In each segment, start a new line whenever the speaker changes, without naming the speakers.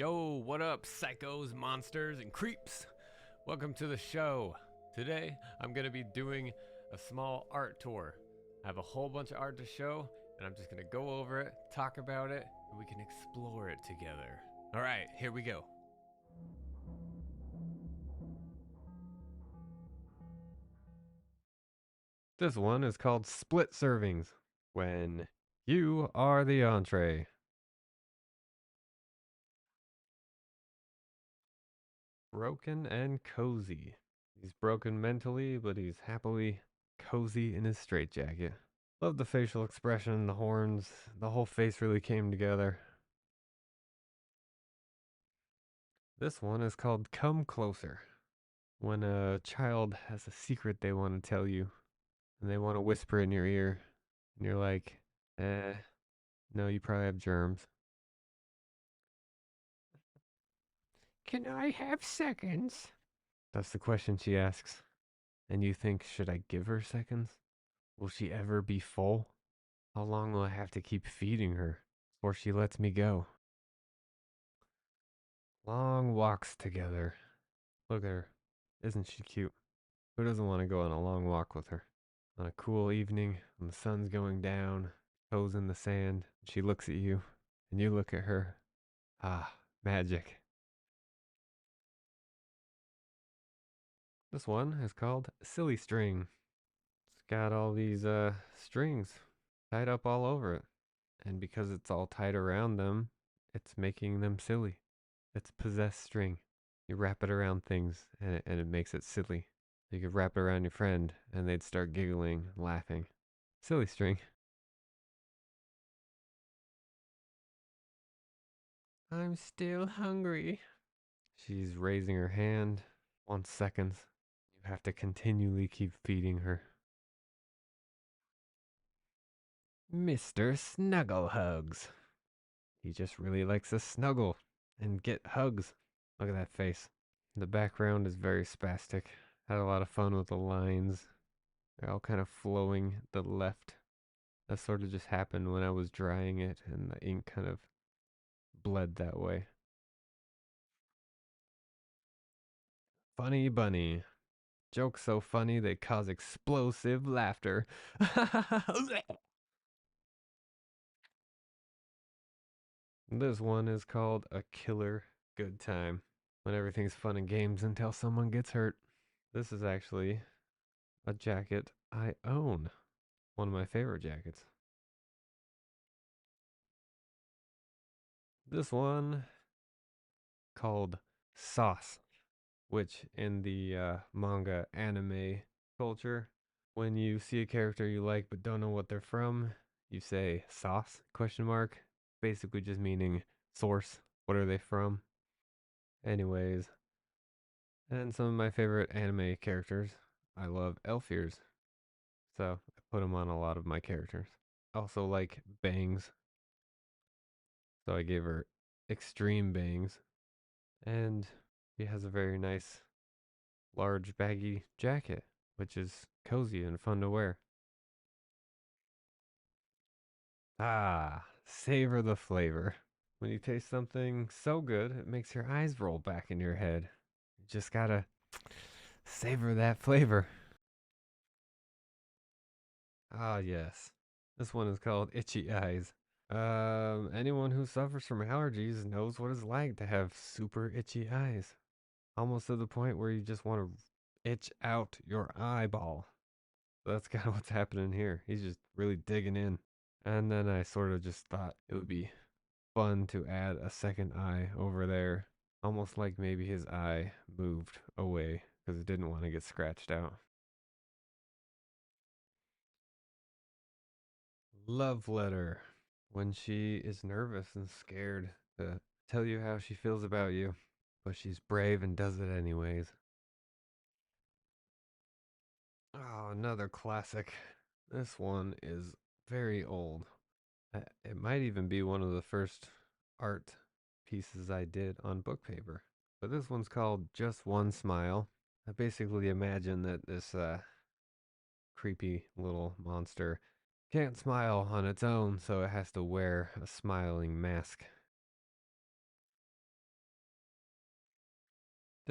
Yo, what up, psychos, monsters, and creeps? Welcome to the show. Today, I'm going to be doing a small art tour. I have a whole bunch of art to show, and I'm just going to go over it, talk about it, and we can explore it together. All right, here we go. This one is called Split Servings, when you are the entree. Broken and cozy. He's broken mentally, but he's happily cozy in his straitjacket. Love the facial expression, the horns, the whole face really came together. This one is called Come Closer. When a child has a secret they want to tell you, and they want to whisper in your ear, and you're like, no, you probably have germs. Can I have seconds? That's the question she asks. And you think, should I give her seconds? Will she ever be full? How long will I have to keep feeding her before she lets me go? Long walks together. Look at her. Isn't she cute? Who doesn't want to go on a long walk with her? On a cool evening, when the sun's going down, toes in the sand, she looks at you, and you look at her. Ah, magic. This one is called Silly String. It's got all these strings tied up all over it. And because it's all tied around them, it's making them silly. It's possessed string. You wrap it around things and it makes it silly. You could wrap it around your friend and they'd start giggling, laughing. Silly string. I'm still hungry. She's raising her hand. 1 second. You have to continually keep feeding her. Mr. Snuggle Hugs. He just really likes to snuggle and get hugs. Look at that face. The background is very spastic. Had a lot of fun with the lines. They're all kind of flowing to the left. That sort of just happened when I was drying it and the ink kind of bled that way. Funny Bunny. Jokes so funny they cause explosive laughter. This one is called A Killer Good Time. When everything's fun and games until someone gets hurt. This is actually a jacket I own. One of my favorite jackets. This one called Sauce, which in the manga anime culture, when you see a character you like but don't know what they're from, you say sauce question mark, basically just meaning source. What are they from? Anyways, and some of my favorite anime characters, I love elf ears, so I put them on a lot of my characters. Also like bangs, so I gave her extreme bangs, and she has a very nice large baggy jacket, which is cozy and fun to wear. Ah, savor the flavor. When you taste something so good, it makes your eyes roll back in your head. You just gotta savor that flavor. Ah, yes. This one is called Itchy Eyes. Anyone who suffers from allergies knows what it's like to have super itchy eyes. Almost to the point where you just want to itch out your eyeball. That's kind of what's happening here. He's just really digging in. And then I sort of just thought it would be fun to add a second eye over there. Almost like maybe his eye moved away because it didn't want to get scratched out. Love letter. When she is nervous and scared to tell you how she feels about you, but she's brave and does it anyways. Oh, another classic. This one is very old. It might even be one of the first art pieces I did on book paper. But this one's called Just One Smile. I basically imagine that this creepy little monster can't smile on its own, so it has to wear a smiling mask.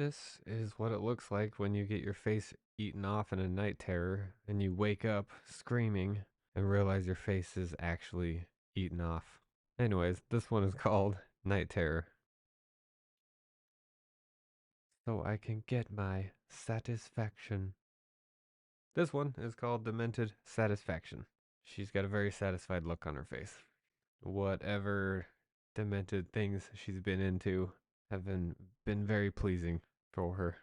This is what it looks like when you get your face eaten off in a night terror and you wake up screaming and realize your face is actually eaten off. Anyways, this one is called Night Terror. So I can get my satisfaction. This one is called Demented Satisfaction. She's got a very satisfied look on her face. Whatever demented things she's been into have been very pleasing for her.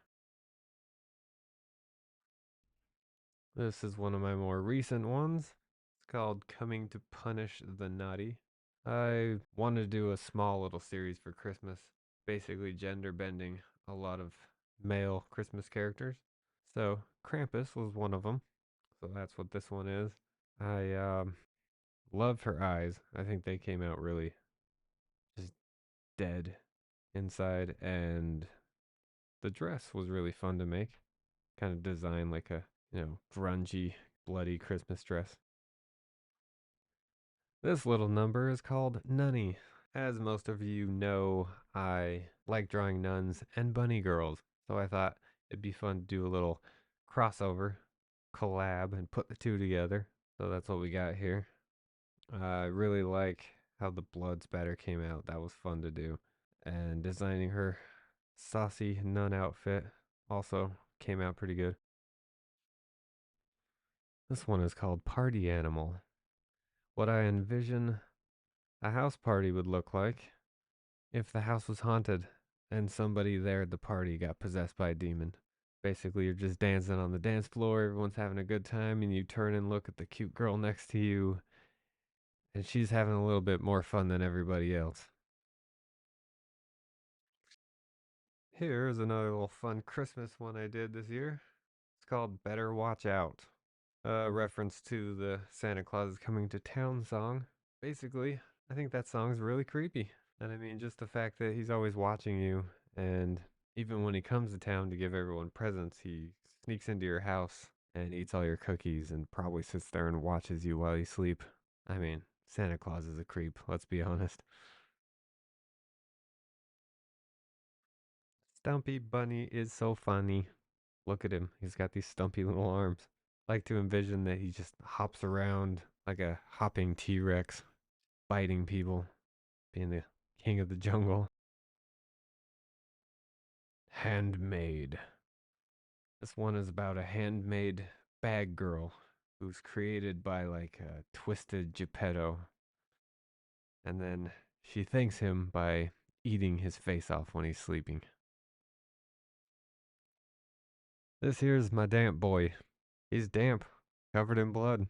This is one of my more recent ones. It's called Coming to Punish the Naughty. I wanted to do a small little series for Christmas, basically gender bending a lot of male Christmas characters. So Krampus was one of them. So that's what this one is. I loved her eyes. I think they came out really just dead inside, and the dress was really fun to make. Kind of designed like a, grungy, bloody Christmas dress. This little number is called Nunny. As most of you know, I like drawing nuns and bunny girls, so I thought it'd be fun to do a little crossover, collab, and put the two together. So that's what we got here. I really like how the blood spatter came out. That was fun to do. And designing her saucy nun outfit also came out pretty good. This one is called Party Animal. What I envision a house party would look like if the house was haunted and somebody there at the party got possessed by a demon. Basically, you're just dancing on the dance floor, everyone's having a good time, and you turn and look at the cute girl next to you, and she's having a little bit more fun than everybody else. Here's another little fun Christmas one I did this year. It's called Better Watch Out. A reference to the Santa Claus is Coming to Town song. Basically, I think that song's really creepy. And I mean, just the fact that he's always watching you, and even when he comes to town to give everyone presents, he sneaks into your house and eats all your cookies and probably sits there and watches you while you sleep. I mean, Santa Claus is a creep, let's be honest. Stumpy Bunny is so funny. Look at him. He's got these stumpy little arms. Like to envision that he just hops around like a hopping T Rex, biting people, being the king of the jungle. Handmade. This one is about a handmade bag girl who's created by like a twisted Geppetto. And then she thanks him by eating his face off when he's sleeping. This here's my damp boy. He's damp, covered in blood.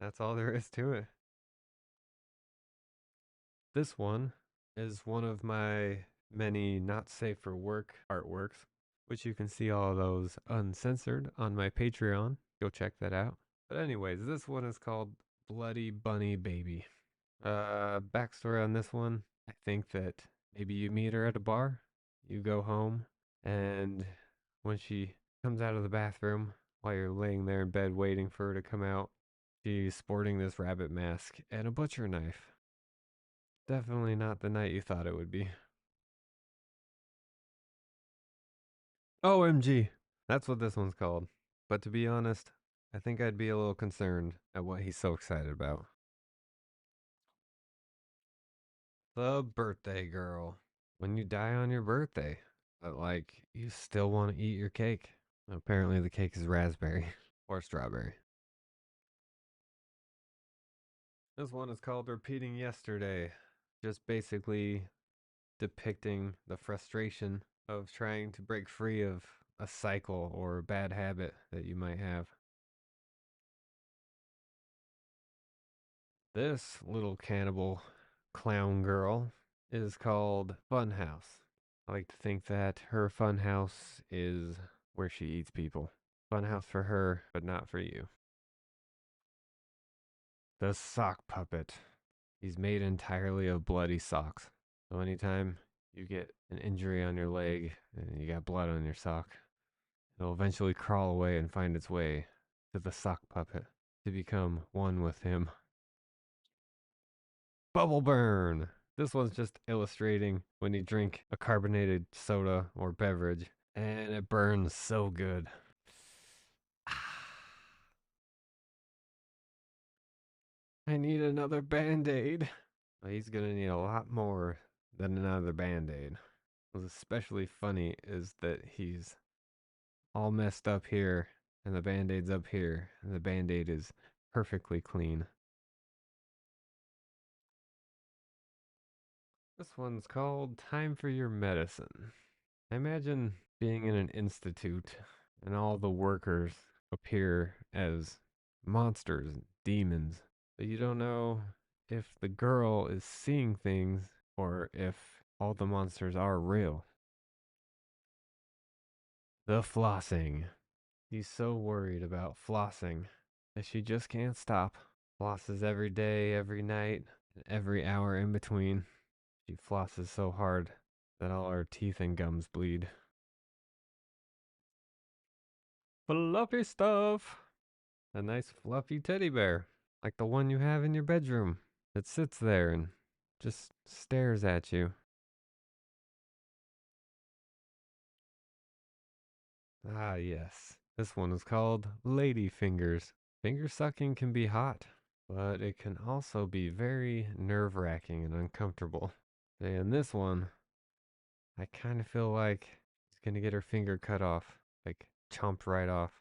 That's all there is to it. This one is one of my many not safe for work artworks, which you can see all of those uncensored on my Patreon. Go check that out. But anyways, this one is called Bloody Bunny Baby. Backstory on this one, I think that maybe you meet her at a bar, you go home, and when she comes out of the bathroom while you're laying there in bed waiting for her to come out, she's sporting this rabbit mask and a butcher knife. Definitely not the night you thought it would be. OMG! That's what this one's called. But to be honest, I think I'd be a little concerned at what he's so excited about. The birthday girl. When you die on your birthday, but like you still want to eat your cake. Apparently, the cake is raspberry or strawberry. This one is called Repeating Yesterday. Just basically depicting the frustration of trying to break free of a cycle or bad habit that you might have. This little cannibal clown girl is called Funhouse. I like to think that her funhouse is where she eats people. Funhouse for her, but not for you. The sock puppet. He's made entirely of bloody socks. So anytime you get an injury on your leg and you got blood on your sock, it'll eventually crawl away and find its way to the sock puppet to become one with him. Bubble burn. This one's just illustrating when you drink a carbonated soda or beverage And it burns so good. I need another band aid. Well, he's gonna need a lot more than another band aid. What's especially funny is that he's all messed up here, and the band aid's up here, and the band aid is perfectly clean. This one's called Time for Your Medicine. I imagine being in an institute and all the workers appear as monsters, demons, but you don't know if the girl is seeing things or if all the monsters are real. The flossing. He's so worried about flossing that she just can't stop. Flosses every day, every night, and every hour in between. She flosses so hard that all her teeth and gums bleed. Fluffy stuff. A nice fluffy teddy bear, like the one you have in your bedroom, that sits there and just stares at you. Ah, yes. This one is called Lady Fingers. Finger sucking can be hot, but it can also be very nerve wracking and uncomfortable. And this one, I kind of feel like she's gonna get her finger cut off, like chomped right off.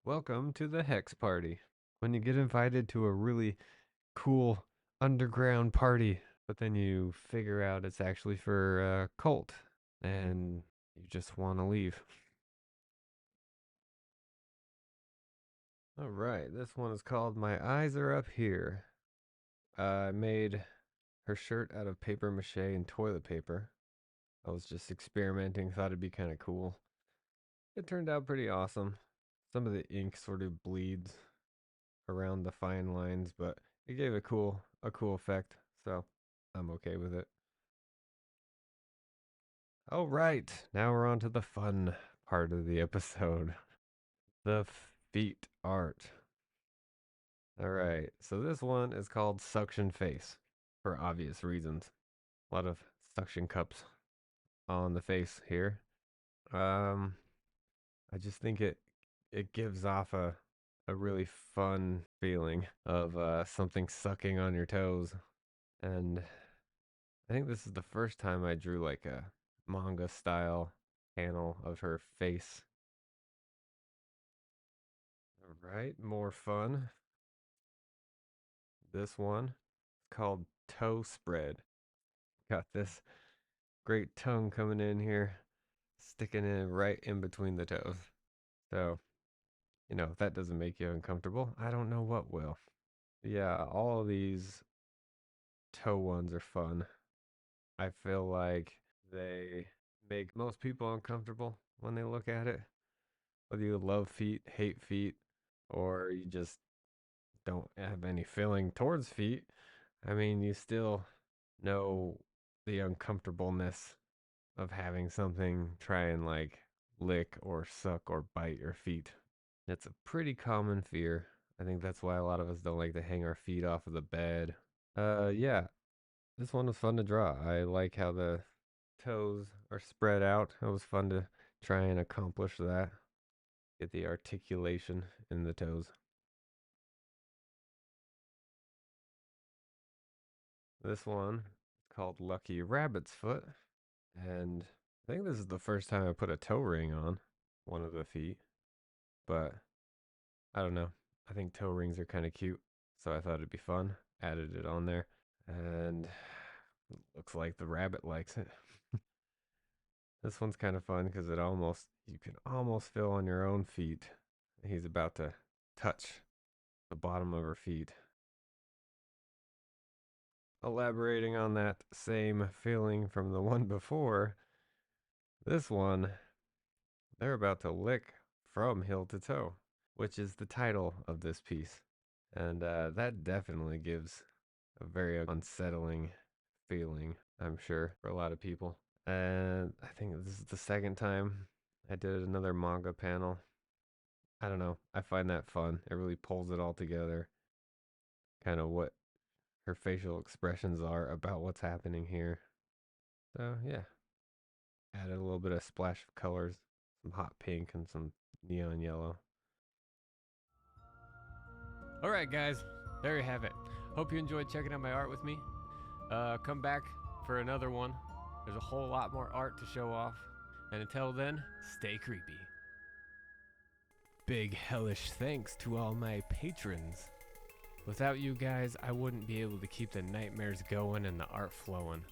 Welcome to the Hex Party. When you get invited to a really cool underground party, but then you figure out it's actually for a cult and you just want to leave. All right, this one is called My Eyes Are Up Here. I made her shirt out of paper mache and toilet paper. I was just experimenting, thought it'd be kind of cool. It turned out pretty awesome. Some of the ink sort of bleeds around the fine lines, but it gave a cool effect. So I'm okay with it. All right, now we're on to the fun part of the episode, the feet art. All right, so this one is called Suction Face for obvious reasons. A lot of suction cups on the face here. Um, I just think it gives off a really fun feeling of something sucking on your toes, and I think this is the first time I drew like a manga style panel of her face. All right, more fun. This one is called Toe Spread. Got this great tongue coming in here, sticking in right in between the toes. So, if that doesn't make you uncomfortable, I don't know what will. Yeah, all of these toe ones are fun. I feel like they make most people uncomfortable when they look at it. Whether you love feet, hate feet, or you just don't have any feeling towards feet, I mean, you still know the uncomfortableness of having something try and like lick or suck or bite your feet. It's a pretty common fear. I think that's why a lot of us don't like to hang our feet off of the bed. Yeah, this one was fun to draw. I like how the toes are spread out. It was fun to try and accomplish that. Get the articulation in the toes. This one is called Lucky Rabbit's Foot. And I think this is the first time I put a toe ring on one of the feet. But I don't know. I think toe rings are kind of cute. So I thought it'd be fun. Added it on there. And looks like the rabbit likes it. This one's kind of fun because you can almost feel on your own feet. He's about to touch the bottom of her feet. Elaborating on that same feeling from the one before, this one, they're about to lick from heel to toe, which is the title of this piece. And that definitely gives a very unsettling feeling, I'm sure, for a lot of people. And I think this is the second time I did another manga panel. I don't know. I find that fun. It really pulls it all together. Kind of what her facial expressions are about what's happening here. So yeah, added a little bit of splash of colors, some hot pink and some neon yellow. All right, guys, there you have it. Hope you enjoyed checking out my art with me. Come back for another one. There's a whole lot more art to show off. And until then, stay creepy. Big hellish thanks to all my patrons. Without you guys, I wouldn't be able to keep the nightmares going and the art flowing.